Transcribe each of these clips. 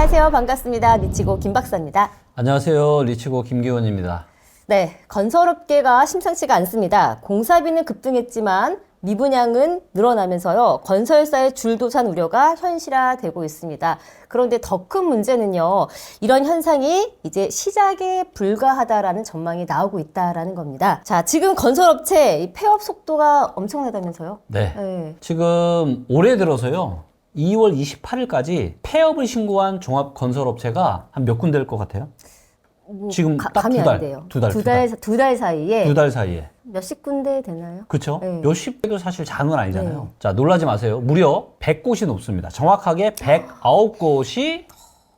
안녕하세요. 반갑습니다. 리치고 김 박사입니다. 안녕하세요. 리치고 김기원입니다. 네, 건설업계가 심상치가 않습니다. 공사비는 급등했지만 미분양은 늘어나면서요. 건설사의 줄도산 우려가 현실화되고 있습니다. 그런데 더 큰 문제는요. 이런 현상이 이제 시작에 불과하다라는 전망이 나오고 있다라는 겁니다. 자, 지금 건설업체 이 폐업 속도가 엄청나다면서요? 네. 네. 지금 올해 들어서요. 2월 28일까지 폐업을 신고한 종합건설업체가 한 몇 군데일 것 같아요? 뭐 지금 딱 감이 두 안 달. 돼요. 두 달. 두 달 사이에 두 달 사이에. 몇십 군데 되나요? 그렇죠? 네. 몇십 개도 사실 작은 건 아니잖아요. 네. 자, 놀라지 마세요. 무려 100곳이 높습니다. 정확하게 109곳이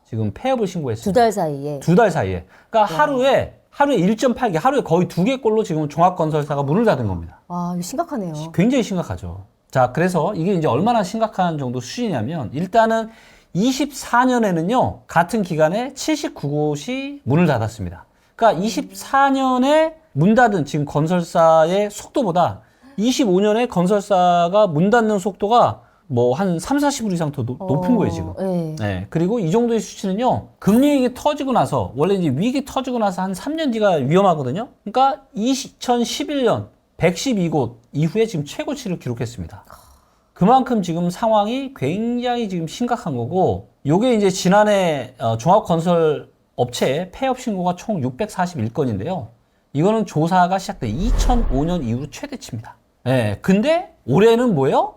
지금 폐업을 신고했습니다. 두 달 사이에. 두 달 사이에. 그러니까 하루에 1.8개, 하루에 거의 2개꼴로 지금 종합건설사가 문을 닫은 겁니다. 와, 이거 심각하네요. 굉장히 심각하죠. 자, 그래서 이게 이제 얼마나 심각한 정도 수준이냐면, 일단은 24년에는요, 같은 기간에 79곳이 문을 닫았습니다. 그러니까 24년에 문 닫은 지금 건설사의 속도보다 25년에 건설사가 문 닫는 속도가 뭐 한 30, 40% 이상 더 높은 거예요, 지금. 네. 네. 그리고 이 정도의 수치는요, 금리 위기 터지고 나서, 원래 이제 위기 터지고 나서 한 3년 뒤가 위험하거든요. 그러니까 2011년 112곳 이후에 지금 최고치를 기록했습니다. 그만큼 지금 상황이 굉장히 지금 심각한 거고, 요게 이제 지난해 종합건설 업체 폐업 신고가 총 641건인데요. 이거는 조사가 시작된 2005년 이후 최대치입니다. 예. 근데 올해는 뭐예요?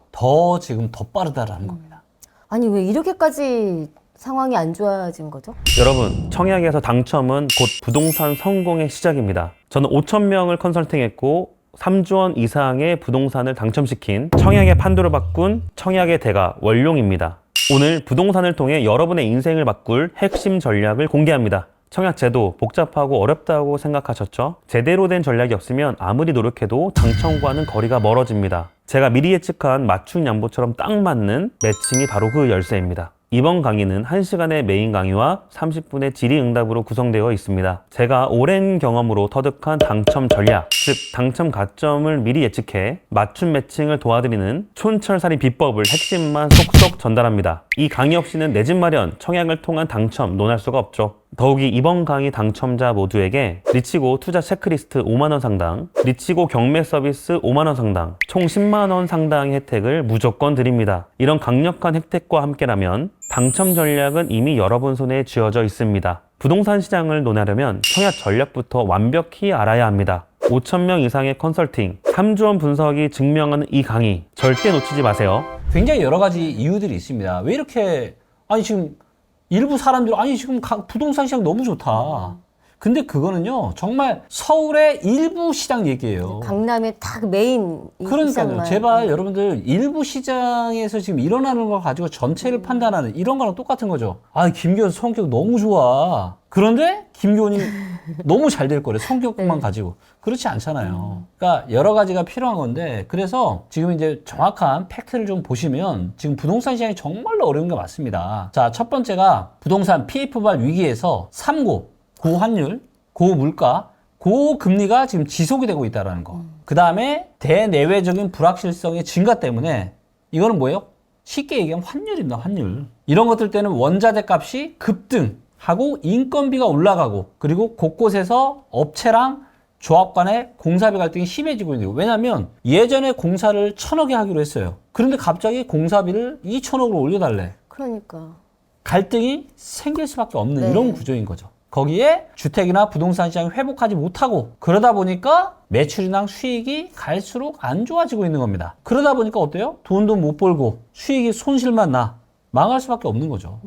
지금 더 빠르다라는 겁니다. 아니, 왜 이렇게까지 상황이 안 좋아진 거죠? 여러분, 청약에서 당첨은 곧 부동산 성공의 시작입니다. 저는 5,000명을 컨설팅했고 3조 원 이상의 부동산을 당첨시킨 청약의 판도를 바꾼 청약의 대가 월룡입니다. 오늘 부동산을 통해 여러분의 인생을 바꿀 핵심 전략을 공개합니다. 청약 제도 복잡하고 어렵다고 생각하셨죠? 제대로 된 전략이 없으면 아무리 노력해도 당첨과는 거리가 멀어집니다. 제가 미리 예측한 맞춤 양보처럼 딱 맞는 매칭이 바로 그 열쇠입니다. 이번 강의는 1시간의 메인 강의와 30분의 질의응답으로 구성되어 있습니다. 제가 오랜 경험으로 터득한 당첨 전략, 즉 당첨 가점을 미리 예측해 맞춤 매칭을 도와드리는 촌철살인 비법을 핵심만 속속 전달합니다. 이 강의 없이는 내 집 마련, 청약을 통한 당첨 논할 수가 없죠. 더욱이 이번 강의 당첨자 모두에게 리치고 투자 체크리스트 5만원 상당, 리치고 경매 서비스 5만원 상당, 총 10만원 상당의 혜택을 무조건 드립니다. 이런 강력한 혜택과 함께라면 당첨 전략은 이미 여러분 손에 쥐어져 있습니다. 부동산 시장을 논하려면 청약 전략부터 완벽히 알아야 합니다. 5,000명 이상의 컨설팅, 3조 원 분석이 증명하는 이 강의 절대 놓치지 마세요. 굉장히 여러 가지 이유들이 있습니다. 왜 이렇게, 지금 일부 사람들, 지금 부동산 시장 너무 좋다. 근데 그거는요, 정말 서울의 일부 시장 얘기예요. 강남의 딱 메인 그러니까요. 시장만. 제발 여러분들 일부 시장에서 지금 일어나는 걸 가지고 전체를 판단하는 이런 거랑 똑같은 거죠. 김기현 성격 너무 좋아. 그런데 김기현이 너무 잘 될 거래. 성격만 가지고. 그렇지 않잖아요. 그러니까 여러 가지가 필요한 건데, 그래서 지금 이제 정확한 팩트를 좀 보시면 지금 부동산 시장이 정말로 어려운 게 맞습니다. 자, 첫 번째가 부동산 PF발 위기에서 3고, 고환율, 고물가, 고금리가 지금 지속이 되고 있다는 거. 그 다음에 대내외적인 불확실성의 증가 때문에 이거는 뭐예요? 쉽게 얘기하면 환율입니다. 환율. 이런 것들 때는 원자재 값이 급등하고 인건비가 올라가고, 그리고 곳곳에서 업체랑 조합 간의 공사비 갈등이 심해지고 있는 거예요. 왜냐하면 예전에 공사를 1,000억에 하기로 했어요. 그런데 갑자기 공사비를 2,000억으로 올려달래. 그러니까. 갈등이 생길 수밖에 없는 네. 이런 구조인 거죠. 거기에 주택이나 부동산 시장이 회복하지 못하고, 그러다 보니까 매출이나 수익이 갈수록 안 좋아지고 있는 겁니다. 그러다 보니까 어때요? 돈도 못 벌고 수익이 손실만 나. 망할 수밖에 없는 거죠.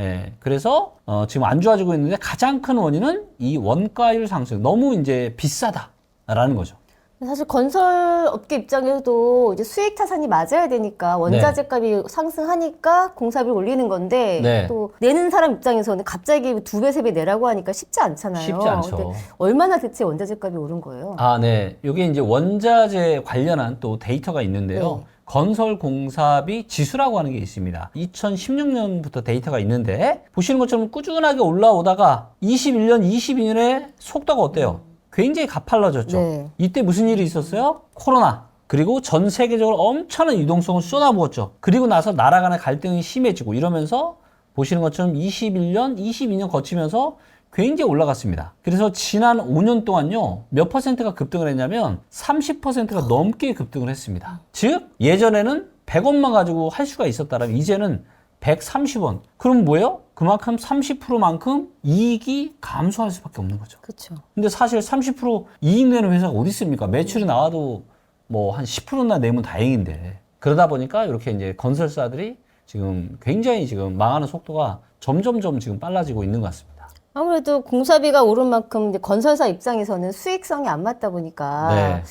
예, 그래서 지금 안 좋아지고 있는데 가장 큰 원인은 이 원가율 상승. 너무 이제 비싸다라는 거죠. 사실 건설업계 입장에서도 이제 수익 타산이 맞아야 되니까 원자재 값이 상승하니까 공사비를 올리는 건데, 네. 또 내는 사람 입장에서는 갑자기 2배, 3배 내라고 하니까 쉽지 않잖아요. 쉽지 않죠. 근데 얼마나 대체 원자재 값이 오른 거예요? 네. 이게 이제 원자재 관련한 또 데이터가 있는데요. 네. 건설 공사비 지수라고 하는 게 있습니다. 2016년부터 데이터가 있는데, 보시는 것처럼 꾸준하게 올라오다가 21년, 22년에 속도가 어때요? 굉장히 가팔라졌죠. 네. 이때 무슨 일이 있었어요? 코로나. 그리고 전 세계적으로 엄청난 유동성을 쏟아부었죠. 그리고 나서 나라 간의 갈등이 심해지고 이러면서 보시는 것처럼 21년, 22년 거치면서 굉장히 올라갔습니다. 그래서 지난 5년 동안요, 몇 퍼센트가 급등을 했냐면 30%가 넘게 급등을 했습니다. 즉, 예전에는 100원만 가지고 할 수가 있었다면 이제는 130원. 그럼 뭐예요? 그만큼 30%만큼 이익이 감소할 수밖에 없는 거죠. 그렇죠. 근데 사실 30% 이익 내는 회사가 어디 있습니까? 매출이 나와도 뭐 한 10%나 내면 다행인데. 그러다 보니까 이렇게 이제 건설사들이 지금 굉장히 지금 망하는 속도가 점점점 지금 빨라지고 있는 것 같습니다. 아무래도 공사비가 오른 만큼 이제 건설사 입장에서는 수익성이 안 맞다 보니까 네.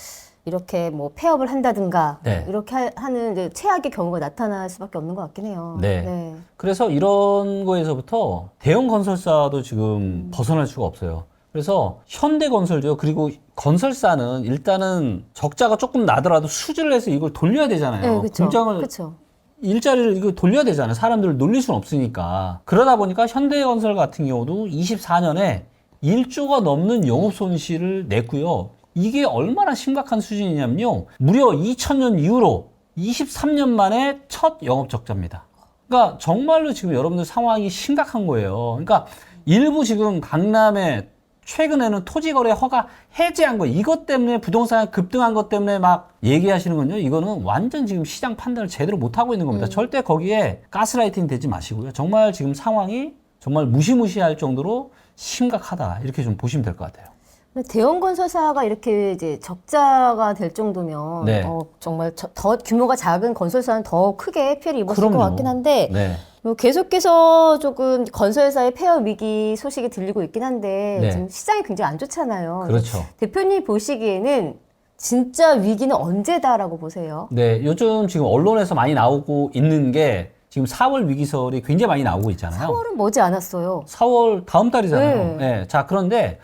이렇게 뭐 폐업을 한다든가 네. 이렇게 하는 이제 최악의 경우가 나타날 수밖에 없는 것 같긴 해요. 네. 그래서 이런 거에서부터 대형 건설사도 지금 벗어날 수가 없어요. 그래서 현대건설도요. 그리고 건설사는 일단은 적자가 조금 나더라도 수주를 해서 이걸 돌려야 되잖아요. 네, 그쵸. 공장을 그쵸. 일자리를 이거 돌려야 되잖아요. 사람들을 놀릴 수는 없으니까. 그러다 보니까 현대건설 같은 경우도 24년에 1조가 넘는 영업 손실을 냈고요. 이게 얼마나 심각한 수준이냐면요. 무려 2000년 이후로 23년 만에 첫 영업 적자입니다. 그러니까 정말로 지금 여러분들 상황이 심각한 거예요. 그러니까 일부 지금 강남에 최근에는 토지거래 허가 해제한 거, 이것 때문에 부동산 급등한 것 때문에 막 얘기하시는 건요. 이거는 완전 지금 시장 판단을 제대로 못하고 있는 겁니다. 절대 거기에 가스라이팅 되지 마시고요. 정말 지금 상황이 정말 무시무시할 정도로 심각하다. 이렇게 좀 보시면 될 것 같아요. 근데 대형 건설사가 이렇게 이제 적자가 될 정도면 네. 정말 더 규모가 작은 건설사는 더 크게 피해를 입었을 그럼요. 것 같긴 한데 네. 뭐 계속해서 조금 건설사의 폐업 위기 소식이 들리고 있긴 한데 네. 지금 시장이 굉장히 안 좋잖아요. 그렇죠. 대표님 보시기에는 진짜 위기는 언제다라고 보세요? 네. 요즘 지금 언론에서 많이 나오고 있는 게 지금 4월 위기설이 굉장히 많이 나오고 있잖아요. 4월은 머지 않았어요. 4월 다음 달이잖아요. 네. 네. 자, 그런데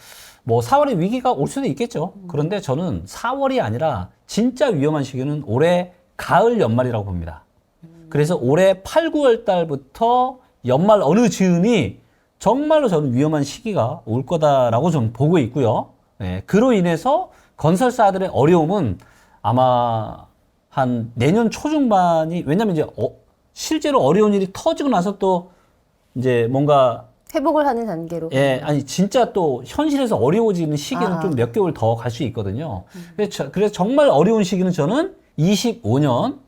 뭐 4월에 위기가 올 수도 있겠죠. 그런데 저는 4월이 아니라 진짜 위험한 시기는 올해 가을 연말이라고 봅니다. 그래서 올해 8, 9월 달부터 연말 어느 즈음이 정말로 저는 위험한 시기가 올 거다라고 좀 보고 있고요. 네. 그로 인해서 건설사들의 어려움은 아마 한 내년 초중반이, 왜냐면 이제 실제로 어려운 일이 터지고 나서 또 이제 뭔가 회복을 하는 단계로. 예, 아니 진짜 또 현실에서 어려워지는 시기는 좀 몇 개월 더 갈 수 있거든요. 그래서 정말 어려운 시기는 저는 25년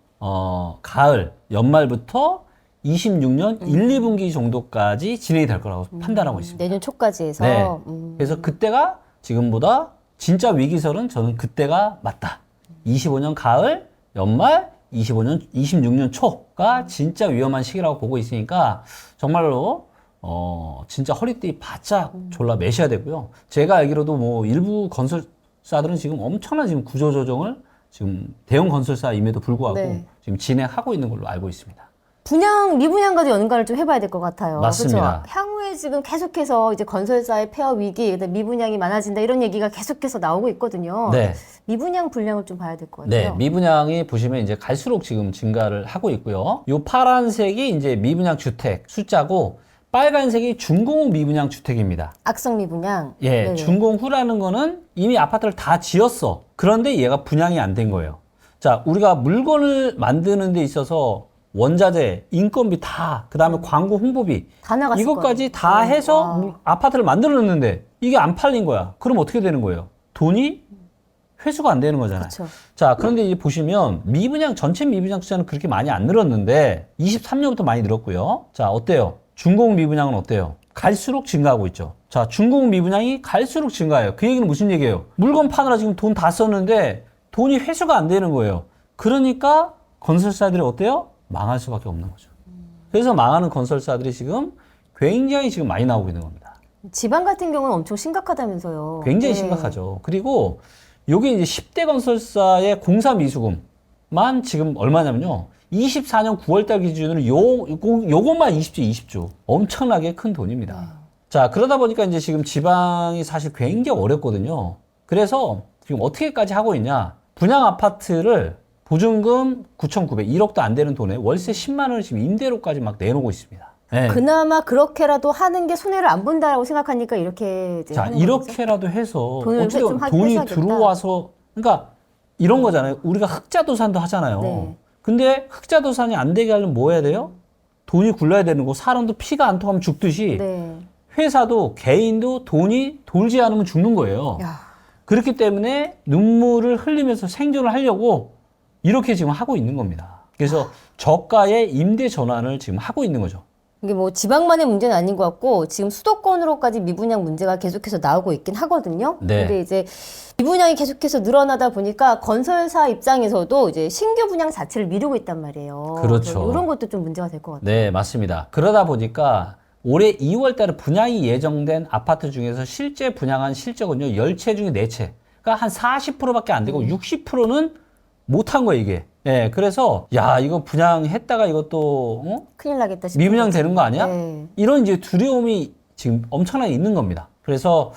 가을 연말부터 26년 1, 2분기 정도까지 진행이 될 거라고 판단하고 있습니다. 내년 초까지 해서. 네. 그래서 그때가 지금보다 진짜 위기설은 저는 그때가 맞다. 25년 가을, 연말, 26년 초가 진짜 위험한 시기라고 보고 있으니까 정말로 진짜 허리띠 바짝 졸라 매셔야 되고요. 제가 알기로도 뭐 일부 건설사들은 지금 엄청난 지금 구조조정을 지금 대형 건설사임에도 불구하고 네. 지금 진행하고 있는 걸로 알고 있습니다. 분양, 미분양과도 연관을 좀 해봐야 될 것 같아요. 맞습니다. 그렇죠? 향후에 지금 계속해서 이제 건설사의 폐업 위기, 그다음에 미분양이 많아진다 이런 얘기가 계속해서 나오고 있거든요. 네. 미분양 분량을 좀 봐야 될 것 네, 같아요. 미분양이 보시면 이제 갈수록 지금 증가를 하고 있고요. 요 파란색이 이제 미분양 주택 숫자고 빨간색이 준공후 미분양 주택입니다. 악성 미분양. 예, 네네. 준공후라는 거는 이미 아파트를 다 지었어. 그런데 얘가 분양이 안 된 거예요. 자, 우리가 물건을 만드는 데 있어서 원자재, 인건비 다, 그 다음에 광고 홍보비 다 나갔을 이것까지 거예요. 다 해서 와. 아파트를 만들었는데 이게 안 팔린 거야. 그럼 어떻게 되는 거예요? 돈이 회수가 안 되는 거잖아요. 그렇죠. 자, 그런데 이제 보시면 미분양, 전체 미분양 숫자는 그렇게 많이 안 늘었는데 23년부터 많이 늘었고요. 자, 어때요? 준공 미분양은 어때요? 갈수록 증가하고 있죠. 자, 준공 미분양이 갈수록 증가해요. 그 얘기는 무슨 얘기예요? 물건 파느라 지금 돈 다 썼는데 돈이 회수가 안 되는 거예요. 그러니까 건설사들이 어때요? 망할 수밖에 없는 거죠. 그래서 망하는 건설사들이 지금 굉장히 지금 많이 나오고 있는 겁니다. 지방 같은 경우는 엄청 심각하다면서요. 굉장히 네. 심각하죠. 그리고 요게 이제 10대 건설사의 공사 미수금만 지금 얼마냐면요. 24년 9월달 기준으로 요것만 20조. 엄청나게 큰 돈입니다. 자, 그러다 보니까 이제 지금 지방이 사실 굉장히 어렵거든요. 그래서 지금 어떻게까지 하고 있냐. 분양 아파트를 보증금 9,900, 1억도 안 되는 돈에 월세 10만 원을 지금 임대료까지 막 내놓고 있습니다. 네. 그나마 그렇게라도 하는 게 손해를 안 본다라고 생각하니까 이렇게 이제 자, 하는 거죠. 이렇게라도 해서 돈을 어쨌든 좀 돈이 회수하겠다. 들어와서, 그러니까 이런 거잖아요. 우리가 흑자도산도 하잖아요. 네. 근데 흑자도산이 안 되게 하려면 뭐 해야 돼요? 돈이 굴러야 되는 거 사람도 피가 안 통하면 죽듯이 네. 회사도 개인도 돈이 돌지 않으면 죽는 거예요. 야. 그렇기 때문에 눈물을 흘리면서 생존을 하려고 이렇게 지금 하고 있는 겁니다. 그래서 저가의 임대 전환을 지금 하고 있는 거죠. 이게 뭐 지방만의 문제는 아닌 것 같고 지금 수도권으로까지 미분양 문제가 계속해서 나오고 있긴 하거든요. 네. 근데 이제 미분양이 계속해서 늘어나다 보니까 건설사 입장에서도 이제 신규 분양 자체를 미루고 있단 말이에요. 그렇죠. 이런 것도 좀 문제가 될 것 같아요. 네, 맞습니다. 그러다 보니까 올해 2월 달에 분양이 예정된 아파트 중에서 실제 분양한 실적은요, 10채 중에 4채. 그러니까 한 40%밖에 안 되고 60%는 못한 거예요, 이게. 네, 그래서, 야, 이거 분양했다가 이것도, 큰일 나겠다 싶은 미분양 거죠. 되는 거 아니야? 네. 이런 이제 두려움이 지금 엄청나게 있는 겁니다. 그래서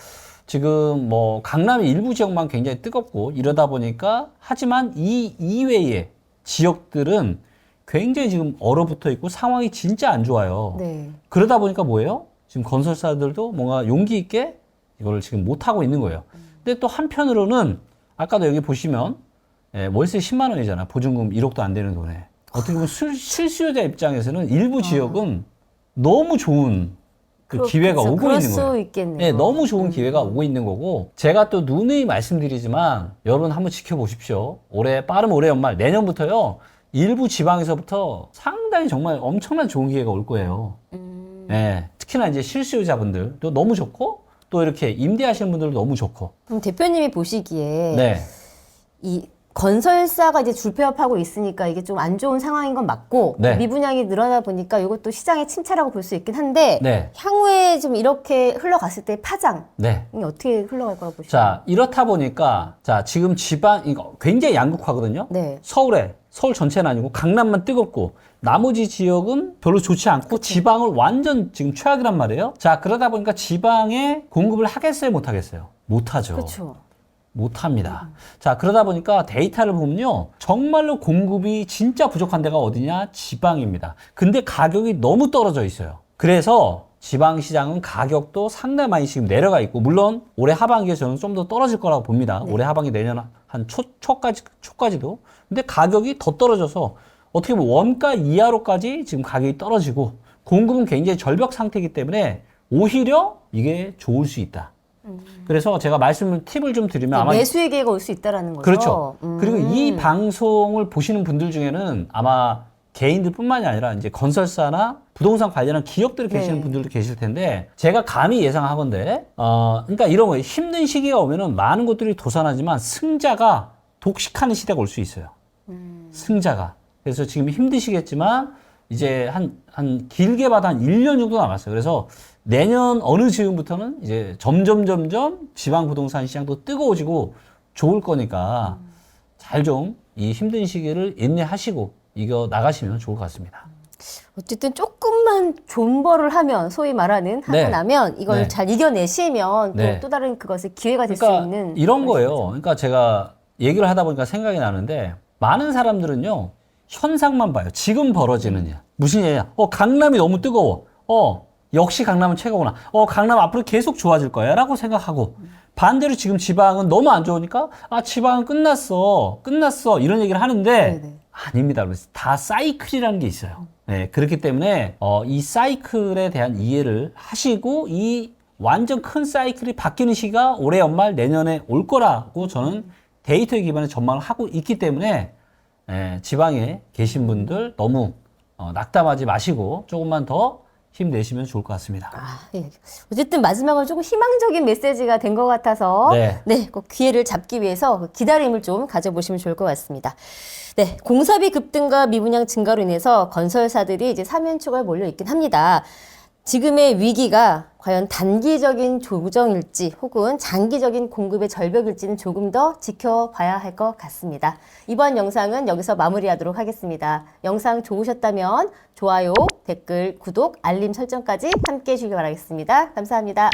지금 뭐 강남의 일부 지역만 굉장히 뜨겁고 이러다 보니까 하지만 이 이외의 지역들은 굉장히 지금 얼어붙어 있고 상황이 진짜 안 좋아요. 네. 그러다 보니까 뭐예요? 지금 건설사들도 뭔가 용기 있게 이걸 지금 못 하고 있는 거예요. 근데 또 한편으로는 아까도 여기 보시면 월세 10만 원이잖아. 보증금 1억도 안 되는 돈에. 어떻게 보면 실수요자 입장에서는 일부 지역은 너무 좋은 그 기회가 오고 그럴 있는 수 거예요. 있겠네요. 네, 너무 좋은 기회가 오고 있는 거고 제가 또 누누이 말씀드리지만 여러분 한번 지켜보십시오. 빠르면 올해 연말 내년부터요. 일부 지방에서부터 상당히 정말 엄청난 좋은 기회가 올 거예요. 네, 특히나 이제 실수요자분들도 너무 좋고 또 이렇게 임대하시는 분들도 너무 좋고. 그럼 대표님이 보시기에 네. 이 건설사가 이제 줄폐업하고 있으니까 이게 좀 안 좋은 상황인 건 맞고 네. 미분양이 늘어나 보니까 이것도 시장의 침체라고 볼 수 있긴 한데 네. 향후에 좀 이렇게 흘러갔을 때 파장이 네. 어떻게 흘러갈 거라고 보시나요? 자, 이렇다 보니까 자, 지금 지방 이거 굉장히 양극화거든요. 네. 서울 전체는 아니고 강남만 뜨겁고 나머지 지역은 별로 좋지 않고 지방을 완전 지금 최악이란 말이에요. 자, 그러다 보니까 지방에 공급을 하겠어요, 못 하겠어요? 못 하죠. 그렇죠. 못합니다. 자, 그러다 보니까 데이터를 보면요. 정말로 공급이 진짜 부족한 데가 어디냐? 지방입니다. 근데 가격이 너무 떨어져 있어요. 그래서 지방시장은 가격도 상당히 많이 지금 내려가 있고, 물론 올해 하반기에 저는 좀 더 떨어질 거라고 봅니다. 올해 하반기 내년 한 초까지도. 근데 가격이 더 떨어져서 어떻게 보면 원가 이하로까지 지금 가격이 떨어지고, 공급은 굉장히 절벽 상태이기 때문에 오히려 이게 좋을 수 있다. 그래서 제가 팁을 좀 드리면 아마 매수의 기회가 올 수 있다라는 거죠. 그렇죠. 그리고 이 방송을 보시는 분들 중에는 아마 개인들뿐만이 아니라 이제 건설사나 부동산 관련한 기업들이 계시는 네. 분들도 계실 텐데 제가 감히 예상하건대 그러니까 이런 거예요. 힘든 시기가 오면은 많은 것들이 도산하지만 승자가 독식하는 시대가 올 수 있어요. 승자가. 그래서 지금 힘드시겠지만 이제 한 길게 봐도 한 1년 정도 남았어요. 그래서 내년 어느 즈음부터는 이제 점점 지방 부동산 시장도 뜨거워지고 좋을 거니까 잘 좀 이 힘든 시기를 인내하시고 이겨 나가시면 좋을 것 같습니다. 어쨌든 조금만 존버를 하면 소위 말하는 하고 네. 나면 이걸 네. 잘 이겨내시면 네. 또 다른 그것의 기회가 될 수 그러니까 있는 이런 거예요. 말씀이죠. 그러니까 제가 얘기를 하다 보니까 생각이 나는데 많은 사람들은요 현상만 봐요. 지금 벌어지는 일. 무슨 얘기야? 강남이 너무 뜨거워. 역시 강남은 최고구나. 강남 앞으로 계속 좋아질 거야. 라고 생각하고. 반대로 지금 지방은 너무 안 좋으니까, 지방은 끝났어. 이런 얘기를 하는데, 네네. 아닙니다. 그래서 다 사이클이라는 게 있어요. 네, 그렇기 때문에, 이 사이클에 대한 이해를 하시고, 이 완전 큰 사이클이 바뀌는 시기가 올해 연말 내년에 올 거라고 저는 데이터에 기반해 전망을 하고 있기 때문에, 지방에 계신 분들 너무 낙담하지 마시고 조금만 더 힘내시면 좋을 것 같습니다. 예. 어쨌든 마지막으로 조금 희망적인 메시지가 된 것 같아서 네. 꼭 기회를 잡기 위해서 기다림을 좀 가져보시면 좋을 것 같습니다. 네, 공사비 급등과 미분양 증가로 인해서 건설사들이 이제 사면초가 몰려 있긴 합니다. 지금의 위기가 과연 단기적인 조정일지 혹은 장기적인 공급의 절벽일지는 조금 더 지켜봐야 할 것 같습니다. 이번 영상은 여기서 마무리하도록 하겠습니다. 영상 좋으셨다면 좋아요, 댓글, 구독, 알림 설정까지 함께 해주시기 바라겠습니다. 감사합니다.